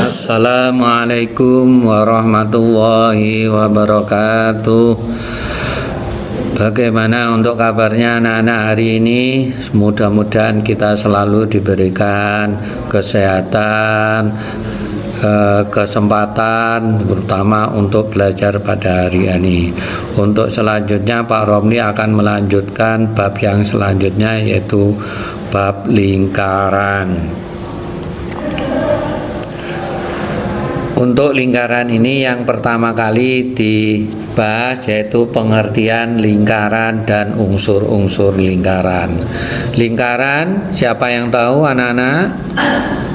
Assalamualaikum warahmatullahi wabarakatuh. Bagaimana untuk kabarnya anak-anak hari ini? Mudah-mudahan kita selalu diberikan kesehatan, kesempatan terutama untuk belajar pada hari ini. Untuk selanjutnya Pak Romli akan melanjutkan bab yang selanjutnya, yaitu bab lingkaran. Untuk lingkaran ini yang pertama kali dibahas yaitu pengertian lingkaran dan unsur-unsur lingkaran. Lingkaran, siapa yang tahu anak-anak?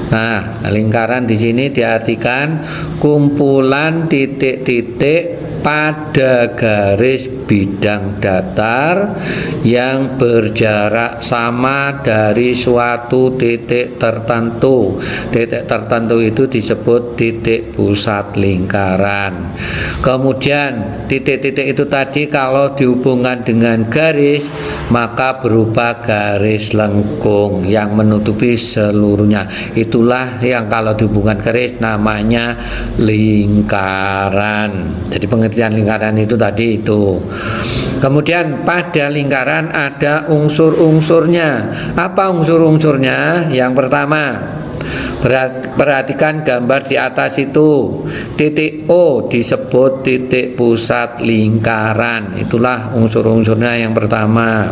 Nah, lingkaran di sini diartikan kumpulan titik-titik pada garis bidang datar yang berjarak sama dari suatu titik tertentu. Titik tertentu itu disebut titik pusat lingkaran. Kemudian titik-titik itu tadi kalau dihubungkan dengan garis maka berupa garis lengkung yang menutupi seluruhnya. Itulah yang kalau dihubungkan garis namanya lingkaran. Jadi pengertian lingkaran itu tadi itu. Kemudian pada lingkaran ada unsur-unsurnya. Apa unsur-unsurnya? Yang pertama, perhatikan gambar di atas itu. Titik O disebut titik pusat lingkaran. Itulah unsur-unsurnya yang pertama.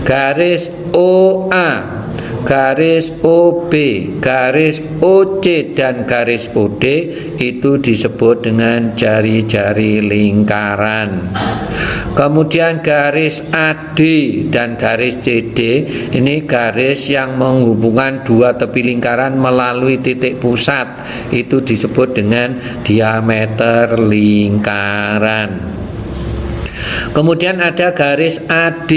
Garis OA, garis OB, garis OC dan garis OD itu disebut dengan jari-jari lingkaran. Kemudian garis AD dan garis CD ini garis yang menghubungkan dua tepi lingkaran melalui titik pusat, itu disebut dengan diameter lingkaran. Kemudian ada garis AD,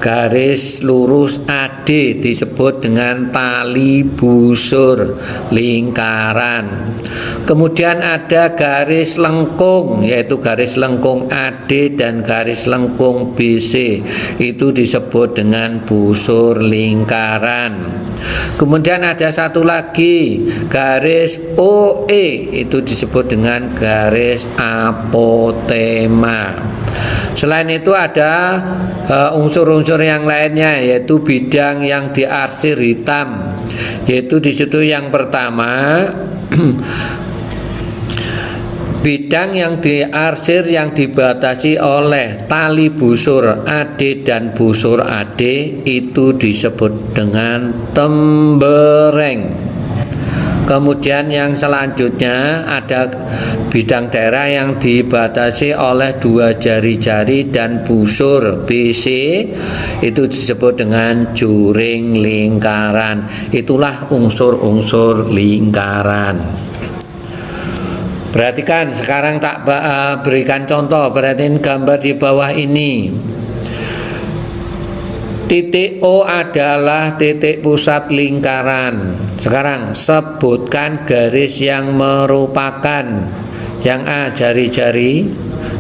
garis lurus AD disebut dengan tali busur lingkaran. Kemudian ada garis lengkung, yaitu garis lengkung AD dan garis lengkung BC, itu disebut dengan busur lingkaran. Kemudian ada satu lagi, garis OE, itu disebut dengan garis apotema. Selain itu ada unsur-unsur yang lainnya, yaitu bidang yang diarsir hitam, yaitu di situ yang pertama bidang yang diarsir yang dibatasi oleh tali busur AD dan busur AD itu disebut dengan tembereng. Kemudian yang selanjutnya ada bidang daerah yang dibatasi oleh dua jari-jari dan busur BC, itu disebut dengan juring lingkaran. Itulah unsur-unsur lingkaran. Perhatikan, sekarang tak berikan contoh. Perhatiin gambar di bawah ini. Titik O adalah titik pusat lingkaran. Sekarang sebutkan garis yang merupakan yang A jari-jari,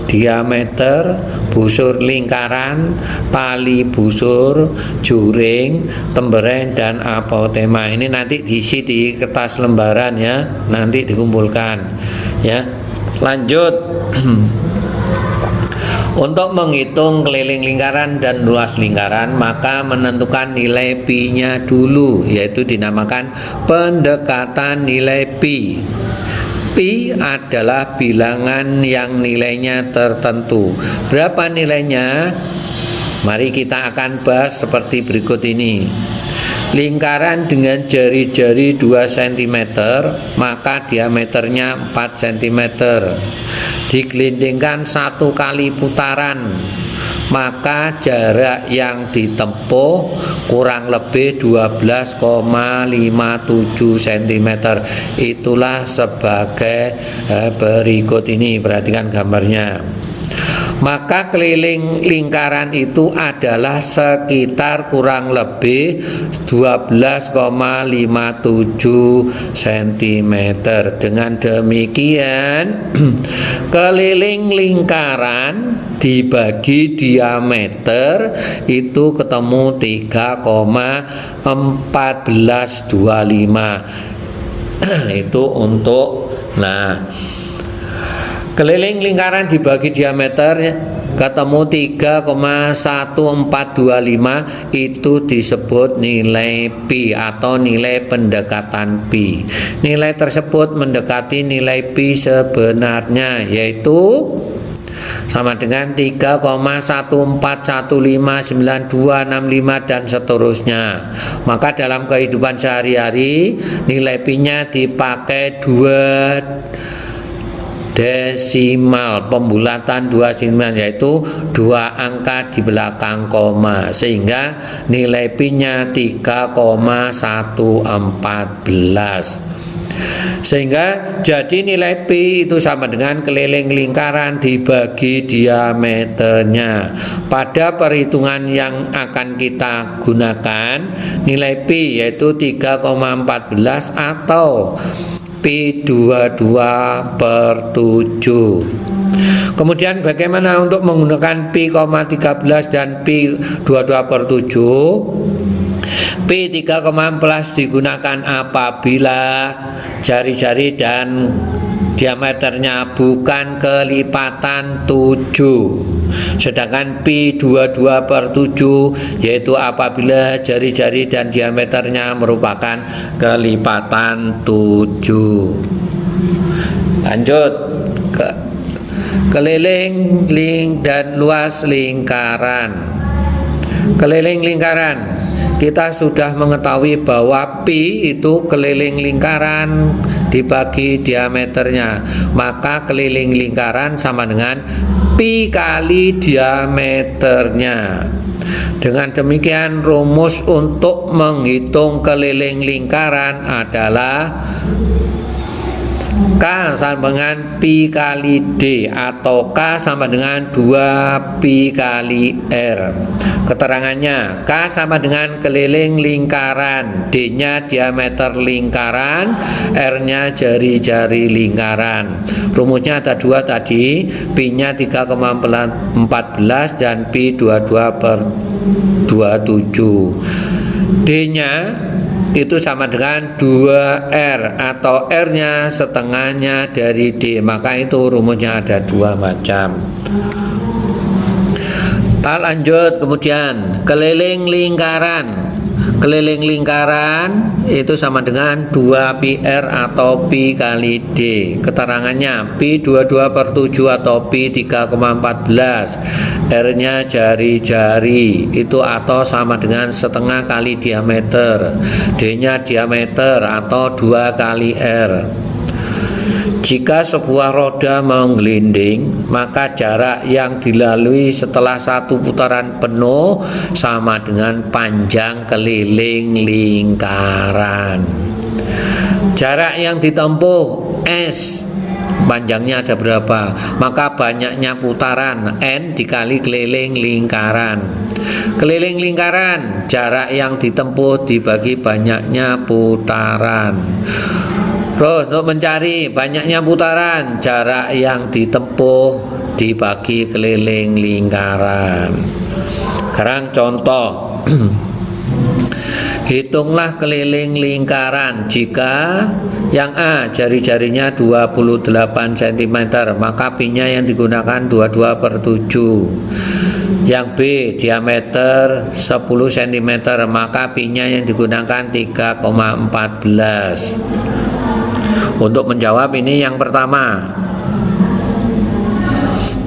diameter, busur lingkaran, tali busur, juring, tembereng, dan apotema. Ini nanti diisi di kertas lembaran ya, nanti dikumpulkan ya. Lanjut. Untuk menghitung keliling lingkaran dan luas lingkaran, maka menentukan nilai pi-nya dulu, yaitu dinamakan pendekatan nilai pi. Pi adalah bilangan yang nilainya tertentu. Berapa nilainya? Mari kita akan bahas seperti berikut ini. Lingkaran dengan jari-jari 2 cm, maka diameternya 4 cm. Digelindingkan 1 kali putaran, maka jarak yang ditempuh kurang lebih 12,57 cm. Itulah sebagai berikut ini. Perhatikan gambarnya. Maka keliling lingkaran itu adalah sekitar kurang lebih 12,57 cm. Dengan demikian keliling lingkaran dibagi diameter itu ketemu 3,1425. Itu untuk keliling lingkaran dibagi diameter ketemu 3,1425 itu disebut nilai pi atau nilai pendekatan pi. Nilai tersebut mendekati nilai pi sebenarnya, yaitu sama dengan 3,14159265 dan seterusnya. Maka dalam kehidupan sehari-hari nilai pi-nya dipakai 2 desimal, pembulatan 2 desimal, yaitu 2 angka di belakang koma, sehingga nilai pi-nya 3,114. Sehingga jadi nilai pi itu sama dengan keliling lingkaran dibagi diameternya. Pada perhitungan yang akan kita gunakan, nilai pi yaitu 3,14 atau pi 22/7. Kemudian bagaimana untuk menggunakan pi, 13 dan pi 22/7? Pi 3,14 digunakan apabila jari-jari dan diameternya bukan kelipatan 7. Sedangkan pi 22/7 yaitu apabila jari-jari dan diameternya merupakan kelipatan 7. Lanjut ke keliling dan luas lingkaran. Keliling lingkaran, kita sudah mengetahui bahwa pi itu keliling lingkaran dibagi diameternya, maka keliling lingkaran sama dengan pi kali diameternya. Dengan demikian rumus untuk menghitung keliling lingkaran adalah K sama dengan pi kali D atau K sama dengan 2 pi kali R. Keterangannya, K sama dengan keliling lingkaran, D-nya diameter lingkaran, R-nya jari-jari lingkaran. Rumusnya ada 2 tadi, pi-nya 3,14 dan pi 22/27. D-nya itu sama dengan 2R atau R-nya setengahnya dari D, maka itu rumusnya ada 2 macam. Kita lanjut kemudian keliling lingkaran. Keliling lingkaran itu sama dengan 2 pi R atau pi kali D. Keterangannya pi 22/7 atau pi 3,14. R-nya jari-jari itu atau sama dengan setengah kali diameter. D-nya diameter atau 2 kali R. Jika sebuah roda menggelinding, maka jarak yang dilalui setelah 1 putaran penuh sama dengan panjang keliling lingkaran. Jarak yang ditempuh S, panjangnya ada berapa? Maka banyaknya putaran N dikali keliling lingkaran. Keliling lingkaran, jarak yang ditempuh dibagi banyaknya putaran. Terus untuk mencari banyaknya putaran, jarak yang ditempuh dibagi keliling lingkaran. Sekarang contoh. Hitunglah keliling lingkaran. Jika yang A jari-jarinya 28 cm, maka pi-nya yang digunakan 22/7. Yang B diameter 10 cm, maka pi-nya yang digunakan 3,14. Untuk menjawab ini yang pertama,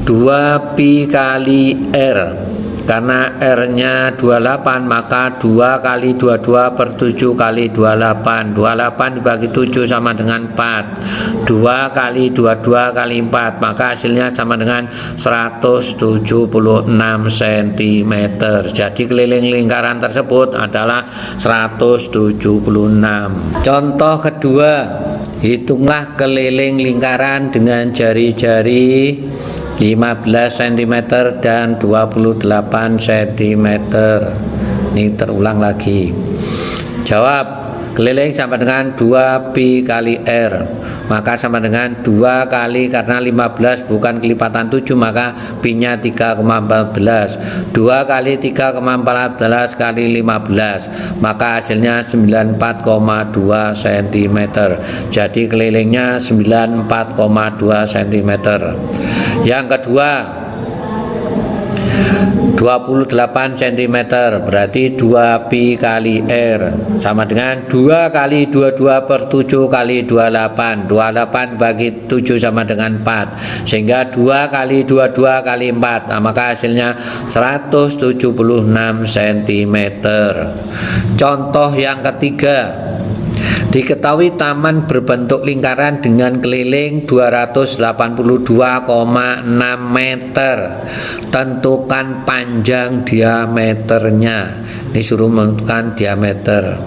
2 pi kali R. Karena R-nya 28, maka 2 kali 22/7 kali 28. 28 dibagi 7 sama dengan 4. 2 kali 22 kali 4, maka hasilnya sama dengan 176 cm. Jadi keliling lingkaran tersebut adalah 176. Contoh kedua, hitunglah keliling lingkaran dengan jari-jari 15 cm dan 28 cm. Ini terulang lagi. Jawab, keliling sama dengan 2 pi kali R. maka sama dengan 2 kali, karena 15 bukan kelipatan 7 maka pi-nya 3,14. 2 kali 3,14 kali 15 maka hasilnya 94,2 cm. Jadi kelilingnya 94,2 cm. Yang kedua 28 cm, berarti 2 pi kali r sama dengan 2 kali 22 per 7 kali 28. 28 bagi 7 sama dengan 4, sehingga 2 kali 22 kali 4, nah, maka hasilnya 176 cm. Contoh yang ketiga, diketahui taman berbentuk lingkaran dengan keliling 282,6 meter. Tentukan panjang diameternya. Ini suruh menentukan diameter.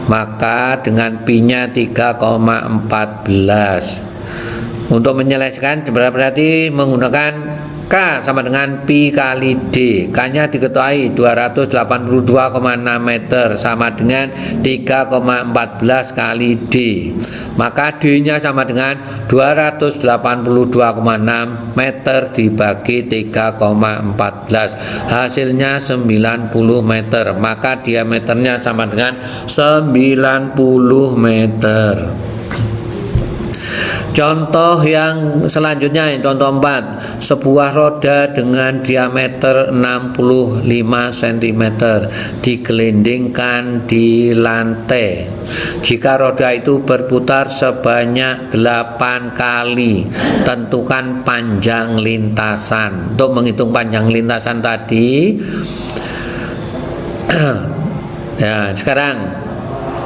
Maka dengan pi-nya 3,14. Untuk menyelesaikan berarti menggunakan K sama dengan pi kali D. K-nya diketahui 282,6 meter sama dengan 3,14 kali D. Maka D-nya sama dengan 282,6 meter dibagi 3,14. Hasilnya 90 meter. Maka diameternya sama dengan 90 meter. Contoh yang selanjutnya, contoh 4, sebuah roda dengan diameter 65 cm digelindingkan di lantai. Jika roda itu berputar sebanyak 8 kali, tentukan panjang lintasan. Untuk menghitung panjang lintasan tadi, ya, sekarang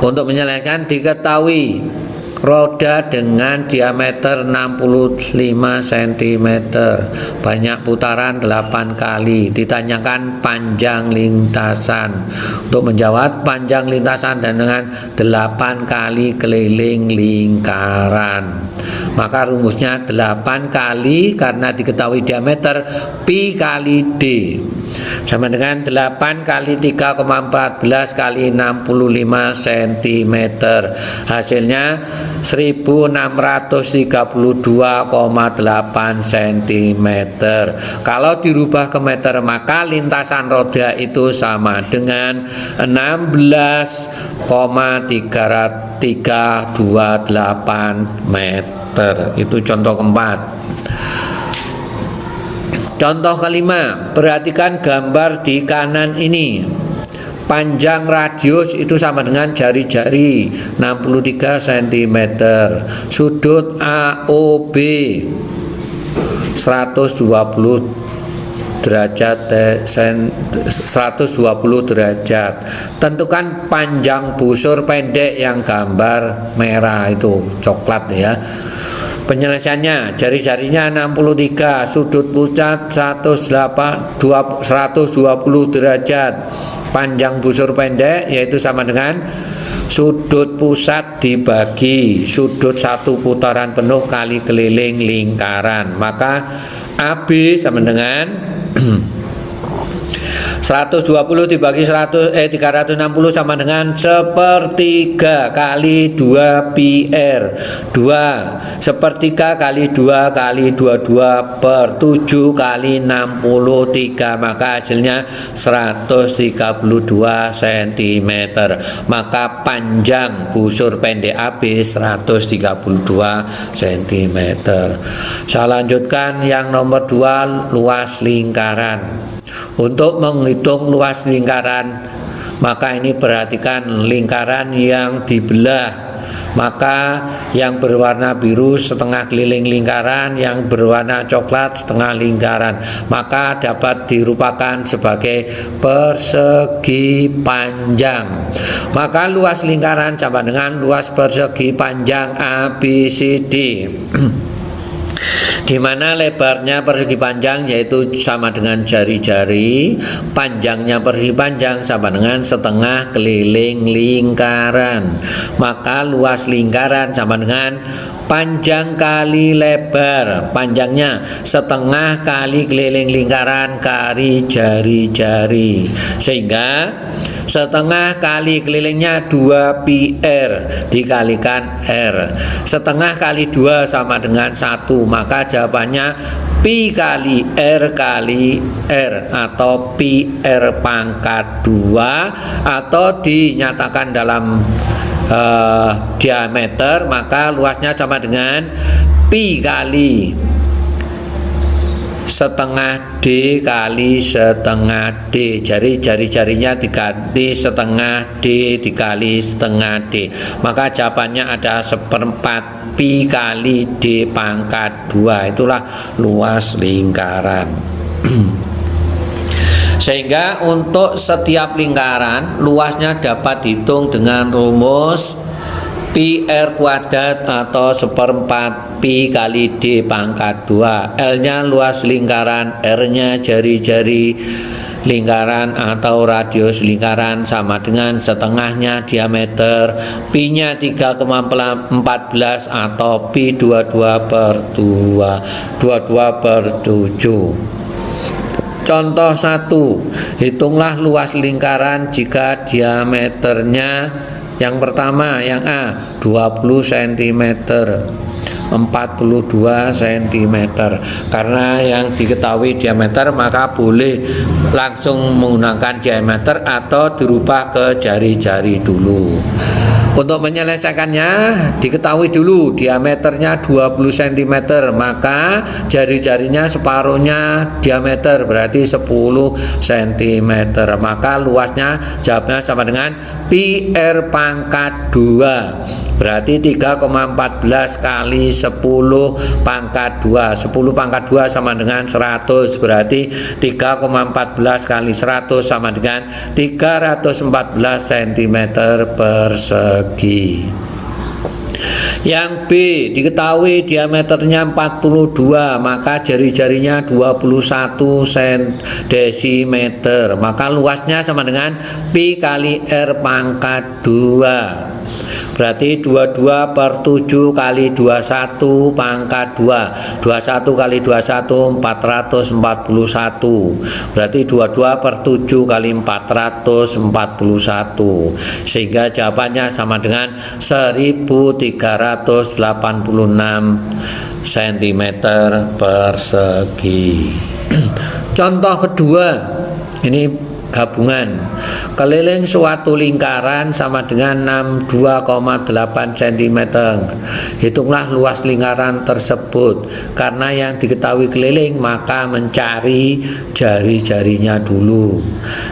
untuk menyelesaikan diketahui roda dengan diameter 65 cm, banyak putaran 8 kali, ditanyakan panjang lintasan. Untuk menjawab panjang lintasan dan dengan 8 kali keliling lingkaran, maka rumusnya 8 kali, karena diketahui diameter, pi kali D sama dengan 8 kali 3,14 kali 65 cm. Hasilnya 1632,8 cm. Kalau dirubah ke meter, maka lintasan roda itu sama dengan 16,328 meter. Itu contoh keempat. Contoh kelima, perhatikan gambar di kanan ini. Panjang radius itu sama dengan jari-jari 63 cm. Sudut AOB 120 derajat. Tentukan panjang busur pendek yang gambar merah itu coklat ya. Penyelesaiannya, jari-jarinya 63, sudut pusat 120 derajat, panjang busur pendek yaitu sama dengan sudut pusat dibagi sudut satu putaran penuh kali keliling lingkaran. Maka AB sama dengan 120 dibagi 360 sama dengan sepertiga kali 2 pi r. 2 sepertiga kali 2 kali 22 per 7 kali 63, maka hasilnya 132 cm. Maka panjang busur pendek AB 132 cm. Saya lanjutkan yang nomor 2, luas lingkaran. Untuk menghitung luas lingkaran, maka ini perhatikan lingkaran yang dibelah. Maka yang berwarna biru setengah keliling lingkaran, yang berwarna coklat setengah lingkaran, maka dapat dirupakan sebagai persegi panjang. Maka luas lingkaran sama dengan luas persegi panjang ABCD. di mana lebarnya persegi panjang yaitu sama dengan jari-jari, panjangnya persegi panjang sama dengan setengah keliling lingkaran. Maka luas lingkaran sama dengan panjang kali lebar, panjangnya setengah kali keliling lingkaran kali jari-jari, sehingga setengah kali kelilingnya 2 pi r dikalikan r. Setengah kali 2 sama dengan 1, maka jawabannya pi kali r kali r atau pi r pangkat 2, atau dinyatakan dalam diameter, maka luasnya sama dengan pi kali setengah d kali setengah d. Jari-jarinya diganti setengah d dikali setengah d, maka jawabannya ada 1/4 pi kali d pangkat 2. Itulah luas lingkaran. Sehingga untuk setiap lingkaran luasnya dapat dihitung dengan rumus pi r kuadrat atau 1/4 pi kali d pangkat 2. L nya luas lingkaran, R nya jari-jari lingkaran atau radius lingkaran sama dengan setengahnya diameter, pi nya 3,14 atau pi 22/7. Contoh 1, hitunglah luas lingkaran jika diameternya, yang pertama yang A 20 cm, 42 cm. Karena yang diketahui diameter, maka boleh langsung menggunakan diameter atau dirubah ke jari-jari dulu. Untuk menyelesaikannya, diketahui dulu diameternya 20 cm, maka jari-jarinya separuhnya diameter, berarti 10 cm. Maka luasnya jawabnya sama dengan pi r pangkat 2, berarti 3,14 kali 10 pangkat 2. 10 pangkat 2 sama dengan 100, berarti 3,14 kali 100 sama dengan 314 cm persegi. Yang B, diketahui diameternya 42, maka jari-jarinya 21 desimeter, maka luasnya sama dengan pi kali r pangkat 2, berarti 22/7 kali 21 pangkat 2. 21 kali 21 441, berarti 22/7 kali 441, sehingga jawabannya sama dengan 1386 cm persegi. Contoh kedua, ini gabungan. Keliling suatu lingkaran sama dengan 62,8 cm. Hitunglah luas lingkaran tersebut. Karena yang diketahui keliling, maka mencari jari-jarinya dulu.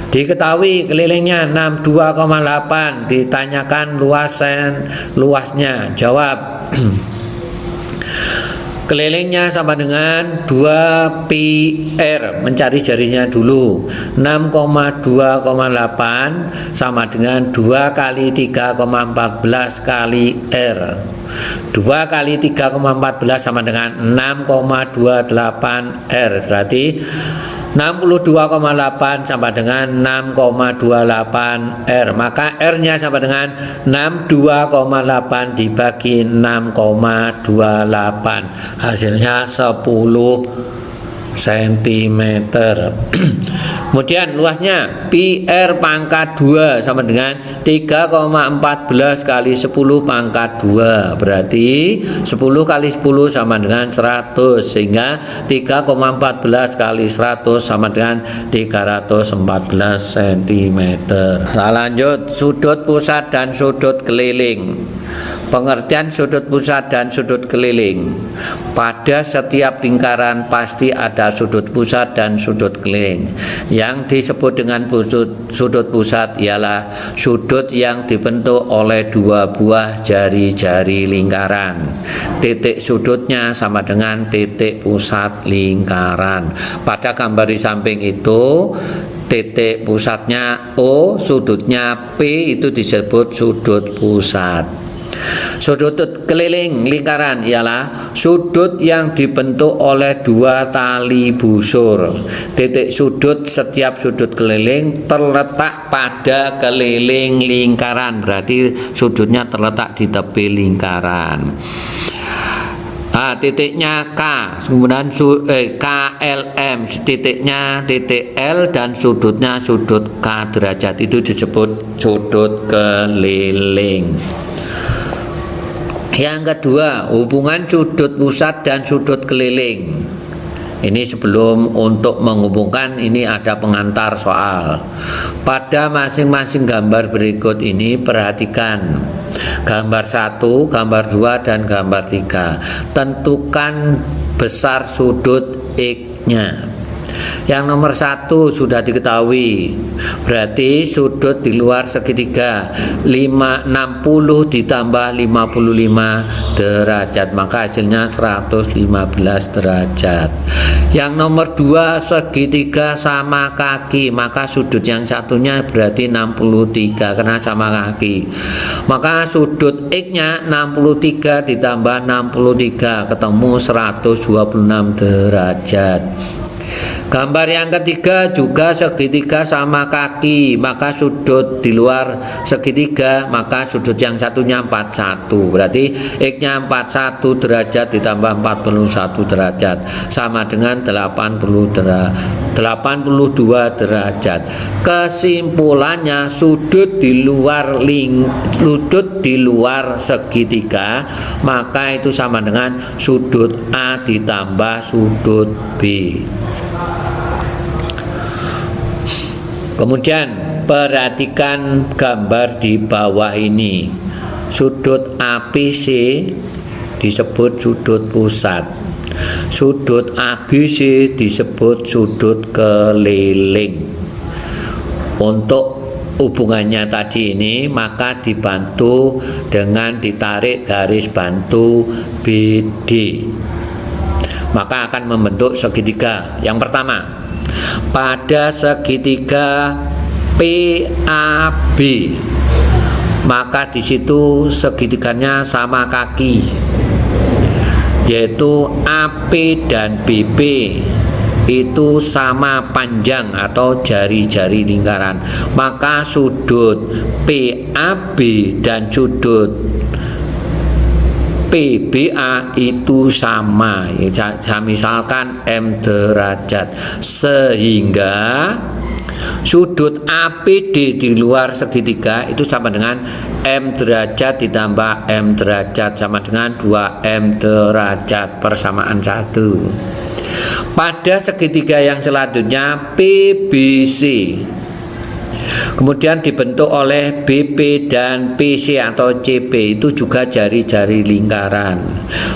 Diketahui kelilingnya 62,8, ditanyakan luasnya. Jawab. Kelilingnya sama dengan 2 pi r, mencari jarinya dulu. 6,2,8 sama dengan 2 kali 3,14 kali r. 2 kali 3,14 sama dengan 6,28 r, berarti 62,8 sama dengan 6,28 r, maka r nya sama dengan 62,8 dibagi 6,28, hasilnya 10 cm. Kemudian luasnya pi r pangkat 2 sama dengan 3,14 kali 10 pangkat 2, berarti 10 kali 10 sama dengan 100, sehingga 3,14 kali 100 sama dengan 314 cm. Nah, lanjut, sudut pusat dan sudut keliling. Pengertian sudut pusat dan sudut keliling. Pada setiap lingkaran pasti ada sudut pusat dan sudut keliling. Yang disebut dengan sudut pusat ialah sudut yang dibentuk oleh dua buah jari-jari lingkaran. Titik sudutnya sama dengan titik pusat lingkaran. Pada gambar di samping itu, titik pusatnya O, sudutnya P, itu disebut sudut pusat. Sudut keliling lingkaran ialah sudut yang dibentuk oleh dua tali busur. Titik sudut setiap sudut keliling terletak pada keliling lingkaran, berarti sudutnya terletak di tepi lingkaran. Titiknya K, kemudian KLM, titiknya titik L dan sudutnya sudut K derajat, itu disebut sudut keliling. Yang kedua, hubungan sudut pusat dan sudut keliling. Ini sebelum untuk menghubungkan, ini ada pengantar soal. Pada masing-masing gambar berikut ini perhatikan gambar 1, gambar 2, dan gambar 3. Tentukan besar sudut X-nya. Yang nomor 1 sudah diketahui, berarti sudut di luar segitiga 60 ditambah 55 derajat, maka hasilnya 115 derajat. Yang nomor 2 segitiga sama kaki, maka sudut yang satunya berarti 63 karena sama kaki, maka sudut X-nya 63 ditambah 63 ketemu 126 derajat. Gambar yang ketiga juga segitiga sama kaki, maka sudut di luar segitiga, maka sudut yang satunya 41, berarti X-nya 41 derajat ditambah 41 derajat sama dengan 82 derajat. Kesimpulannya sudut di luar segitiga, maka itu sama dengan sudut A ditambah sudut B. Kemudian perhatikan gambar di bawah ini. Sudut ABC disebut sudut pusat. Sudut ABC disebut sudut keliling. Untuk hubungannya tadi ini, maka dibantu dengan ditarik garis bantu BD. Maka akan membentuk segitiga. Yang pertama, pada segitiga PAB, maka di situ segitiganya sama kaki, yaitu AP dan BP itu sama panjang atau jari-jari lingkaran, maka sudut PAB dan sudut PBA itu sama, ya, misalkan M derajat, sehingga sudut APD di luar segitiga itu sama dengan M derajat ditambah M derajat sama dengan 2M derajat, persamaan 1. Pada segitiga yang selanjutnya PBC kemudian dibentuk oleh BP dan PC atau CP, itu juga jari-jari lingkaran,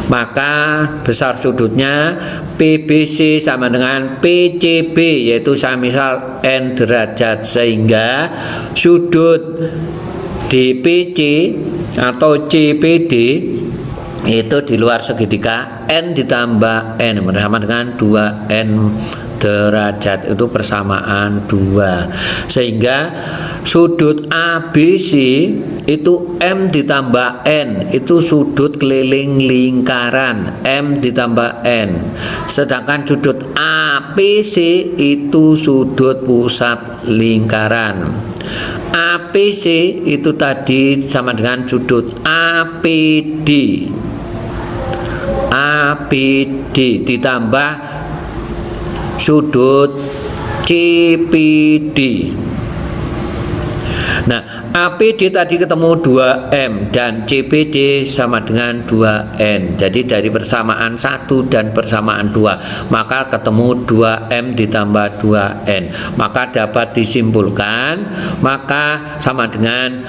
maka besar sudutnya PBC sama dengan PCB, yaitu semisal N derajat, sehingga sudut DPC atau CPD itu di luar segitiga N ditambah N sama dengan 2N derajat, itu persamaan 2, sehingga sudut ABC itu M ditambah N itu sudut keliling lingkaran, M ditambah N, sedangkan sudut APC itu sudut pusat lingkaran. APC itu tadi sama dengan sudut APD ditambah sudut CPD. Nah, APD tadi ketemu 2M dan CPD sama dengan 2N. Jadi dari persamaan 1 dan persamaan 2, maka ketemu 2M ditambah 2N. Maka dapat disimpulkan, maka sama dengan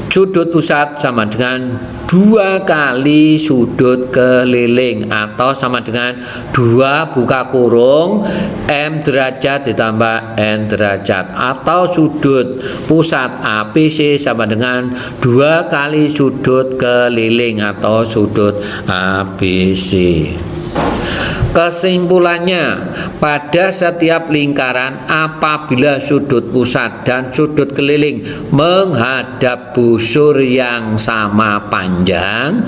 sudut pusat sama dengan 2 kali sudut keliling, atau sama dengan 2 buka kurung M derajat ditambah N derajat, atau sudut pusat APC sama dengan 2 kali sudut keliling atau sudut ABC. Kesimpulannya, pada setiap lingkaran apabila sudut pusat dan sudut keliling menghadap busur yang sama panjang,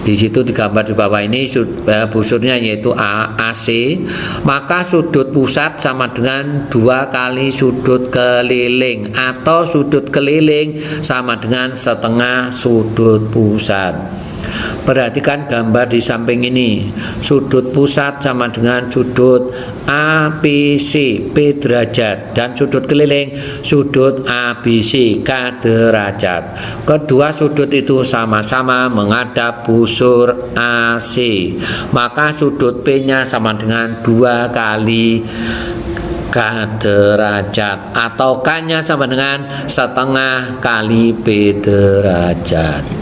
di situ digambar di bawah ini busurnya yaitu AC, maka sudut pusat sama dengan 2 kali sudut keliling, atau sudut keliling sama dengan setengah sudut pusat. Perhatikan gambar di samping ini. Sudut pusat sama dengan sudut ABC P derajat, dan sudut keliling sudut ABC K derajat. Kedua sudut itu sama-sama menghadap busur AC, maka sudut P-nya sama dengan 2 kali K derajat, atau K-nya sama dengan setengah kali P derajat.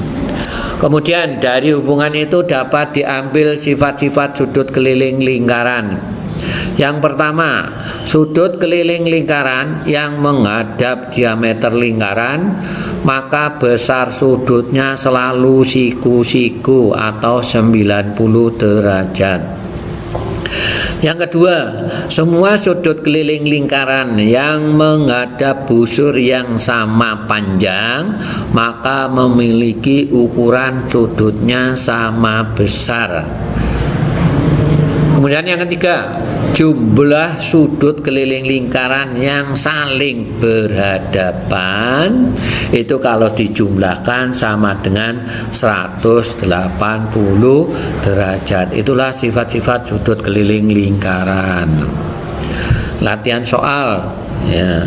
Kemudian dari hubungan itu dapat diambil sifat-sifat sudut keliling lingkaran. Yang pertama, sudut keliling lingkaran yang menghadap diameter lingkaran, maka besar sudutnya selalu siku-siku atau 90 derajat. Yang kedua, semua sudut keliling lingkaran yang menghadap busur yang sama panjang, maka memiliki ukuran sudutnya sama besar. Kemudian yang ketiga, jumlah sudut keliling lingkaran yang saling berhadapan itu kalau dijumlahkan sama dengan 180 derajat. Itulah sifat-sifat sudut keliling lingkaran. Latihan soal ya.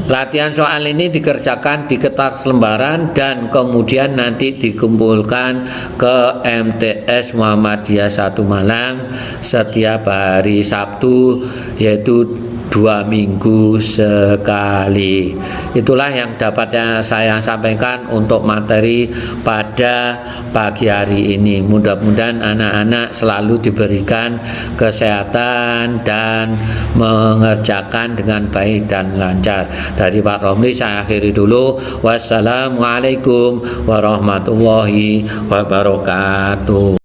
Latihan soal ini dikerjakan di kertas lembaran dan kemudian nanti dikumpulkan ke MTS Muhammadiyah 1 Malang setiap hari Sabtu, yaitu 2 minggu sekali. Itulah yang dapat saya sampaikan untuk materi pada pagi hari ini. Mudah-mudahan anak-anak selalu diberikan kesehatan dan mengerjakan dengan baik dan lancar. Dari Pak Romli saya akhiri dulu. Wassalamualaikum warahmatullahi wabarakatuh.